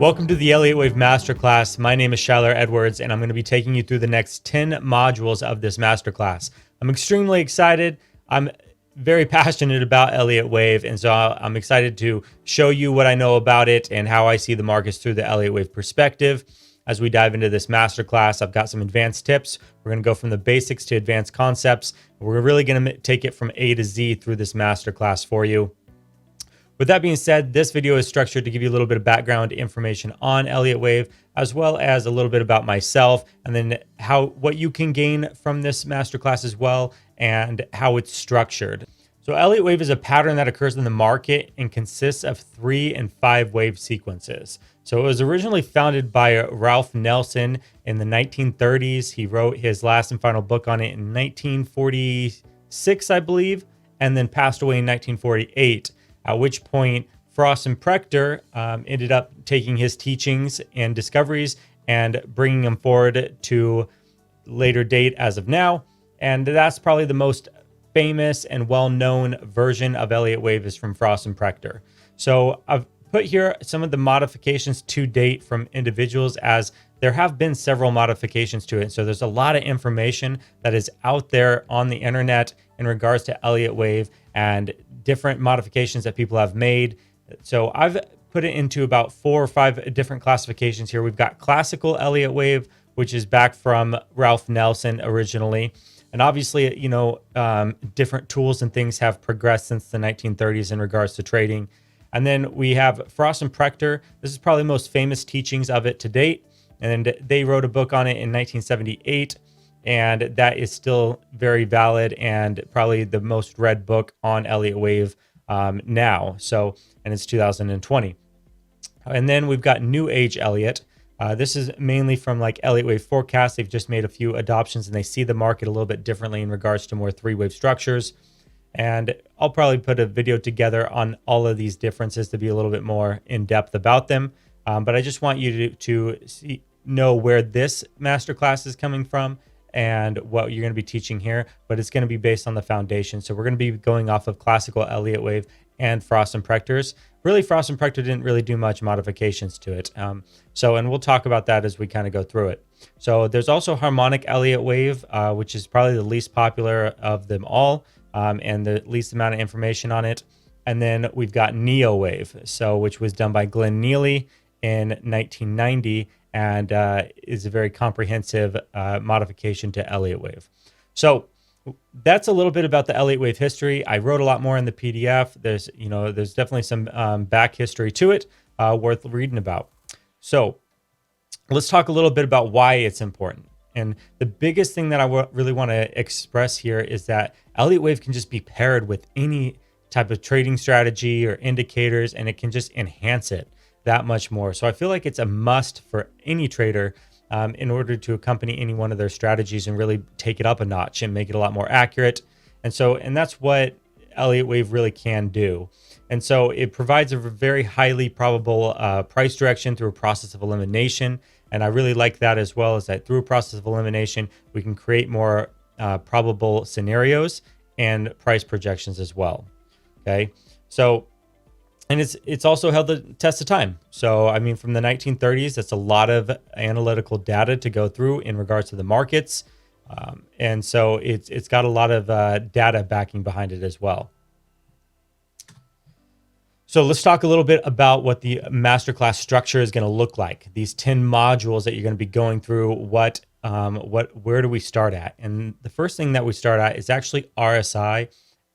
Welcome to the Elliott Wave Masterclass. My name is Shyler Edwards, and I'm going to be taking you through the next 10 modules of this masterclass. I'm extremely excited. I'm very passionate about Elliott Wave, and so I'm excited to show you what I know about it and how I see the markets through the Elliott Wave perspective. As we dive into this masterclass, I've got some advanced tips. We're going to go from the basics to advanced concepts. We're really going to take it from A to Z through this masterclass for you. With that being said, this video is structured to give you a little bit of background information on Elliott Wave, as well as a little bit about myself, and then what you can gain from this masterclass as well, and how it's structured. So Elliott Wave is a pattern that occurs in the market and consists of 3 and 5 wave sequences. So it was originally founded by Ralph Nelson in the 1930s. He wrote his last and final book on it in 1946, I believe, and then passed away in 1948. At which point, Frost and Prechter ended up taking his teachings and discoveries and bringing them forward to later date as of now. And that's probably the most famous and well-known version of Elliott Wave is from Frost and Prechter. So I've put here some of the modifications to date from individuals, as there have been several modifications to it. So there's a lot of information that is out there on the internet in regards to Elliott Wave and different modifications that people have made. So I've put it into about 4 or 5 different classifications here. We've got classical Elliott Wave, which is back from Ralph Nelson originally. And obviously, different tools and things have progressed since the 1930s in regards to trading. And then we have Frost and Prechter. This is probably the most famous teachings of it to date. And they wrote a book on it in 1978. And that is still very valid and probably the most read book on Elliott Wave now. So, and it's 2020. And then we've got New Age Elliott. This is mainly from like Elliott Wave Forecast. They've just made a few adoptions and they see the market a little bit differently in regards to more 3-wave structures. And I'll probably put a video together on all of these differences to be a little bit more in depth about them. But I just want you to know where this masterclass is coming from and what you're going to be teaching here, but it's going to be based on the foundation. So we're going to be going off of classical Elliott Wave and Frost and Prechter's. Really, Frost and Prechter didn't really do much modifications to it. And we'll talk about that as we kind of go through it. So there's also harmonic Elliott Wave, which is probably the least popular of them all, and the least amount of information on it. And then we've got Neo Wave, which was done by Glenn Neely in 1990, and is a very comprehensive modification to Elliott Wave. So that's a little bit about the Elliott Wave history. I wrote a lot more in the PDF. There's definitely some back history to it worth reading about. So let's talk a little bit about why it's important. And the biggest thing that I really want to express here is that Elliott Wave can just be paired with any type of trading strategy or indicators, and it can just enhance it that much more. So I feel like it's a must for any trader in order to accompany any one of their strategies and really take it up a notch and make it a lot more accurate. And that's what Elliott Wave really can do. And so it provides a very highly probable price direction through a process of elimination. And I really like that as well, is that through a process of elimination, we can create more probable scenarios and price projections as well. Okay. So, and it's also held the test of time. So, I mean, from the 1930s, that's a lot of analytical data to go through in regards to the markets. And so it's got a lot of data backing behind it as well. So let's talk a little bit about what the masterclass structure is going to look like. These 10 modules that you're going to be going through, where do we start at? And the first thing that we start at is actually RSI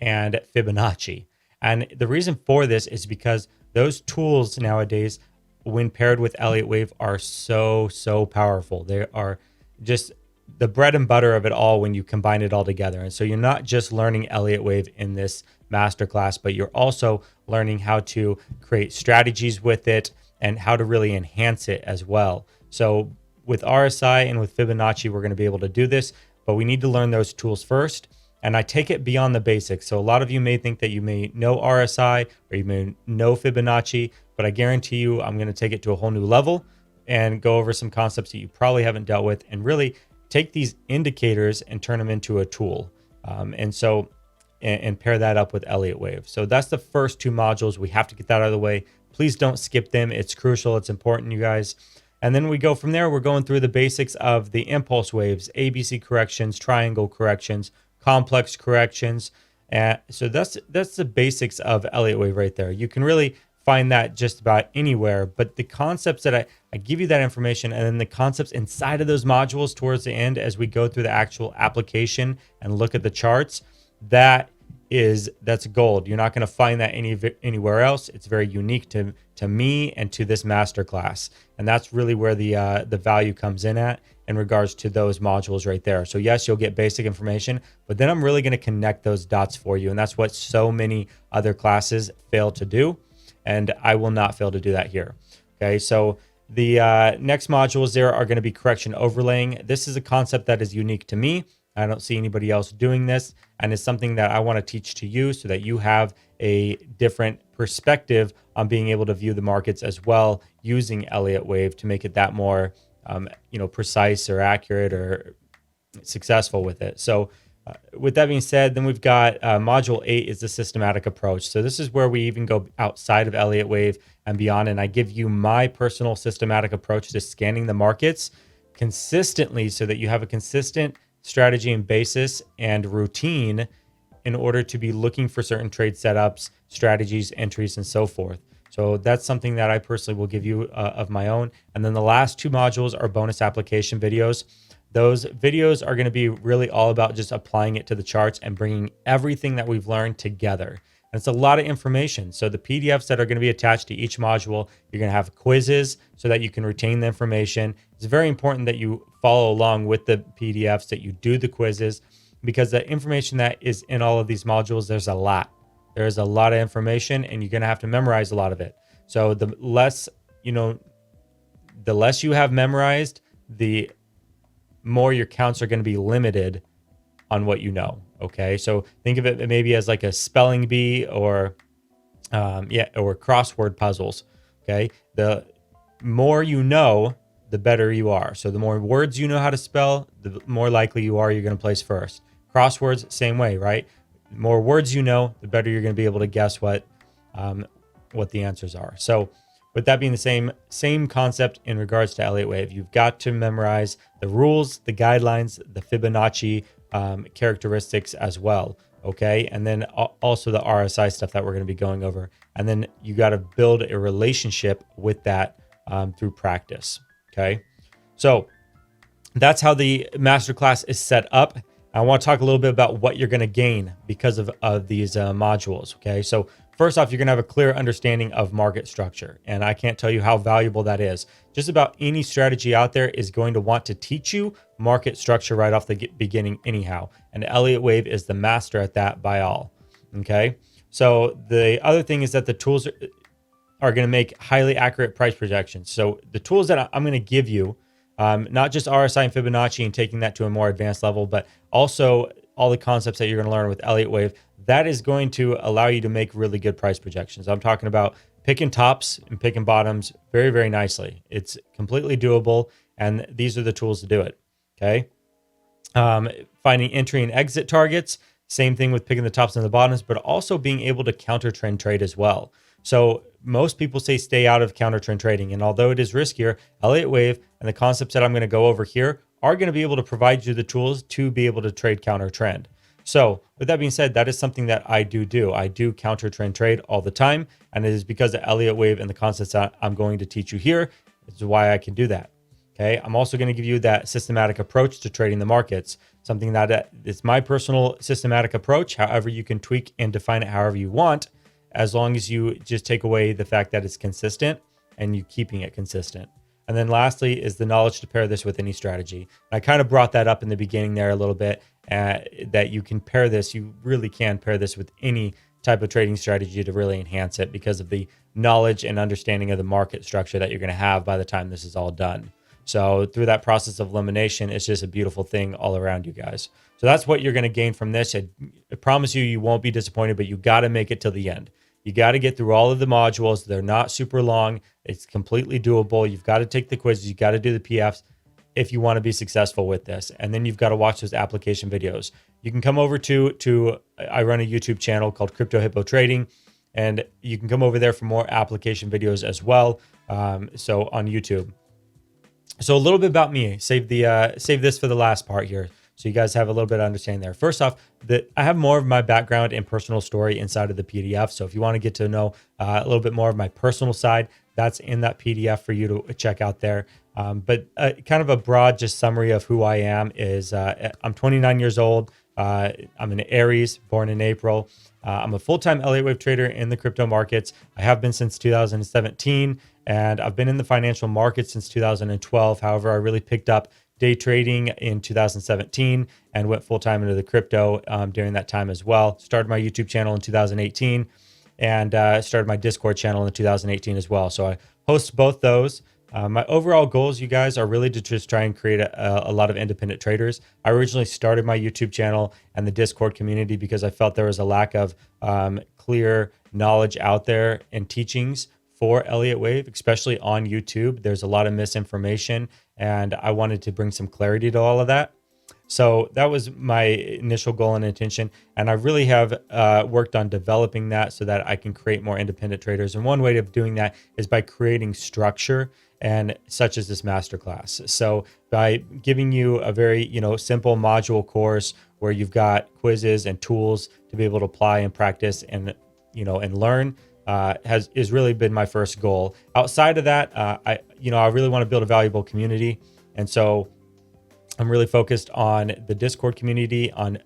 and Fibonacci. And the reason for this is because those tools nowadays, when paired with Elliott Wave, are so powerful. They are just the bread and butter of it all when you combine it all together. And so you're not just learning Elliott Wave in this masterclass, but you're also learning how to create strategies with it and how to really enhance it as well. So with RSI and with Fibonacci, we're going to be able to do this, but we need to learn those tools first. And I take it beyond the basics. So a lot of you may think that you may know RSI or you may know Fibonacci, but I guarantee you I'm going to take it to a whole new level and go over some concepts that you probably haven't dealt with and really take these indicators and turn them into a tool. And pair that up with Elliott Wave. So that's the first 2 modules. We have to get that out of the way Please don't skip them. It's crucial. It's important, you guys. And then we go from there. We're going through the basics of the impulse waves, ABC corrections, triangle corrections, complex corrections. So that's the basics of Elliott wave right there. You can really find that just about anywhere, but the concepts that I give you that information, and then the concepts inside of those modules towards the end as we go through the actual application and look at the charts, that's gold. You're not going to find that anywhere else. It's very unique to me and to this masterclass, and that's really where the value comes in regards to those modules right there. So yes, you'll get basic information, but then I'm really going to connect those dots for you, and that's what so many other classes fail to do, and I will not fail to do that here. Okay, so the next modules there are going to be correction overlaying. This is a concept that is unique to me. I don't see anybody else doing this, and it's something that I want to teach to you so that you have a different perspective on being able to view the markets as well using Elliott wave to make it that more precise or accurate or successful with it. So with that being said, then we've got module 8 is the systematic approach. So this is where we even go outside of Elliott wave and beyond, and I give you my personal systematic approach to scanning the markets consistently so that you have a consistent strategy and basis and routine in order to be looking for certain trade setups, strategies, entries, and so forth. So that's something that I personally will give you of my own. And then the last 2 modules are bonus application videos. Those videos are going to be really all about just applying it to the charts and bringing everything that we've learned together. And it's a lot of information. So the PDFs that are going to be attached to each module, you're going to have quizzes so that you can retain the information. It's very important that you follow along with the PDFs, that you do the quizzes, because the information that is in all of these modules, there's a lot. There's a lot of information, and you're going to have to memorize a lot of it. So the less you have memorized, the more your counts are going to be limited on what you know. Okay, so think of it maybe as like a spelling bee or crossword puzzles. Okay, the more you know, the better you are. So the more words you know how to spell, the more likely you are you're going to place first. Crosswords, same way, right? The more words you know, the better you're going to be able to guess what the answers are. So with that being the same concept in regards to Elliott wave, you've got to memorize the rules, the guidelines, the Fibonacci characteristics as well. Okay, and then also the RSI stuff that we're going to be going over, and then you got to build a relationship with that through practice. Okay, so that's how the masterclass is set up. I want to talk a little bit about what you're going to gain because of these modules. Okay, so first off, you're going to have a clear understanding of market structure, and I can't tell you how valuable that is. Just about any strategy out there is going to want to teach you market structure right off the beginning anyhow, and Elliott wave is the master at that by all. Okay, so the other thing is that the tools are going to make highly accurate price projections. So the tools that I'm going to give you, not just RSI and Fibonacci and taking that to a more advanced level, but also all the concepts that you're going to learn with Elliott wave, that is going to allow you to make really good price projections. I'm talking about picking tops and picking bottoms very, very nicely. It's completely doable, and these are the tools to do it. Okay. Finding entry and exit targets, same thing with picking the tops and the bottoms, but also being able to counter trend trade as well. So most people say stay out of counter trend trading, and although it is riskier, Elliott wave and the concepts that I'm going to go over here are going to be able to provide you the tools to be able to trade counter trend. So with that being said, that is something that I do. I do counter trend trade all the time, and it is because of Elliott wave and the concepts that I'm going to teach you here. This is why I can do that. Okay, I'm also going to give you that systematic approach to trading the markets, something that it's my personal systematic approach. However, you can tweak and define it however you want, as long as you just take away the fact that it's consistent and you keeping it consistent. And then lastly is the knowledge to pair this with any strategy. And I kind of brought that up in the beginning there a little bit, that you can pair this, you really can pair this with any type of trading strategy to really enhance it because of the knowledge and understanding of the market structure that you're going to have by the time this is all done. So through that process of elimination, it's just a beautiful thing all around you guys. So that's what you're going to gain from this. I promise you won't be disappointed, but you got to make it till the end. You got to get through all of the modules. They're not super long. It's completely doable. You've got to take the quizzes. You got to do the PFs if you want to be successful with this. And then you've got to watch those application videos. You can come over to I run a YouTube channel called Crypto Hippo Trading. And you can come over there for more application videos as well. So on YouTube. So a little bit about me. Save this for the last part here, so you guys have a little bit of understanding there. First off, I have more of my background and personal story inside of the PDF. So if you want to get to know a little bit more of my personal side, that's in that PDF for you to check out there. But kind of a broad just summary of who I am is I'm 29 years old. I'm an Aries, born in April. I'm a full-time Elliott Wave trader in the crypto markets. I have been since 2017, and I've been in the financial markets since 2012. However, I really picked up day trading in 2017 and went full-time into the crypto during that time as well. Started my YouTube channel in 2018 and started my Discord channel in 2018 as well. So I host both those. My overall goals, you guys, are really to just try and create a lot of independent traders. I originally started my YouTube channel and the Discord community because I felt there was a lack of clear knowledge out there and teachings for Elliott Wave, especially on YouTube. There's a lot of misinformation, and I wanted to bring some clarity to all of that. So that was my initial goal and intention. And I really have worked on developing that so that I can create more independent traders. And one way of doing that is by creating structure, and such as this masterclass. So by giving you a very, simple module course where you've got quizzes and tools to be able to apply and practice and, and learn, has really been my first goal. Outside of that, I really want to build a valuable community. And so I'm really focused on the Discord community, on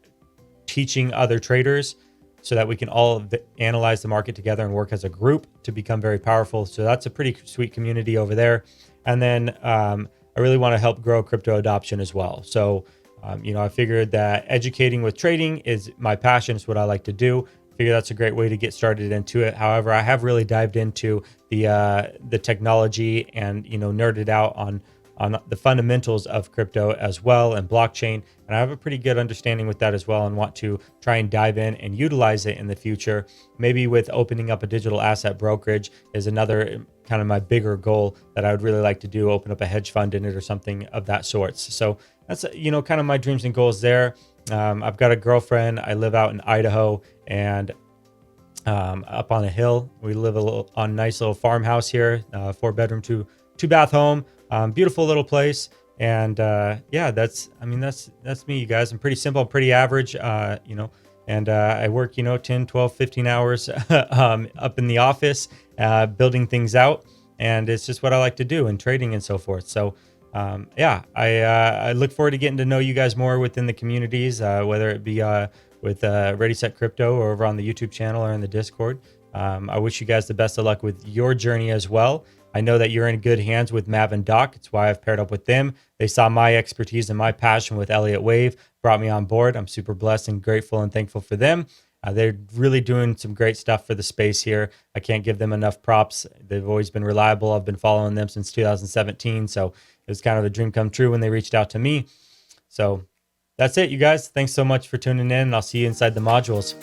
teaching other traders so that we can all analyze the market together and work as a group to become very powerful. So that's a pretty sweet community over there. And then I really want to help grow crypto adoption as well. So, I figured that educating with trading is my passion. It's what I like to do. I figure that's a great way to get started into it. However, I have really dived into the technology and, nerded out on the fundamentals of crypto as well and blockchain. And I have a pretty good understanding with that as well and want to try and dive in and utilize it in the future. Maybe with opening up a digital asset brokerage is another kind of my bigger goal that I would really like to do, open up a hedge fund in it or something of that sorts. So that's, kind of my dreams and goals there. I've got a girlfriend. I live out in Idaho and up on a hill. We live on a nice little farmhouse here, 4-bedroom, two bath home. Beautiful little place. And that's me, you guys. I'm pretty simple, pretty average, and I work, 10, 12, 15 hours up in the office, building things out. And it's just what I like to do in trading and so forth. So I look forward to getting to know you guys more within the communities, whether it be with Ready Set Crypto or over on the YouTube channel or in the Discord. I wish you guys the best of luck with your journey as well. I know that you're in good hands with Mav and Doc. It's why I've paired up with them. They saw my expertise and my passion with Elliott Wave, brought me on board. I'm super blessed and grateful and thankful for them. They're really doing some great stuff for the space here. I can't give them enough props. They've always been reliable. I've been following them since 2017. So it was kind of a dream come true when they reached out to me. So that's it, you guys. Thanks so much for tuning in, and I'll see you inside the modules.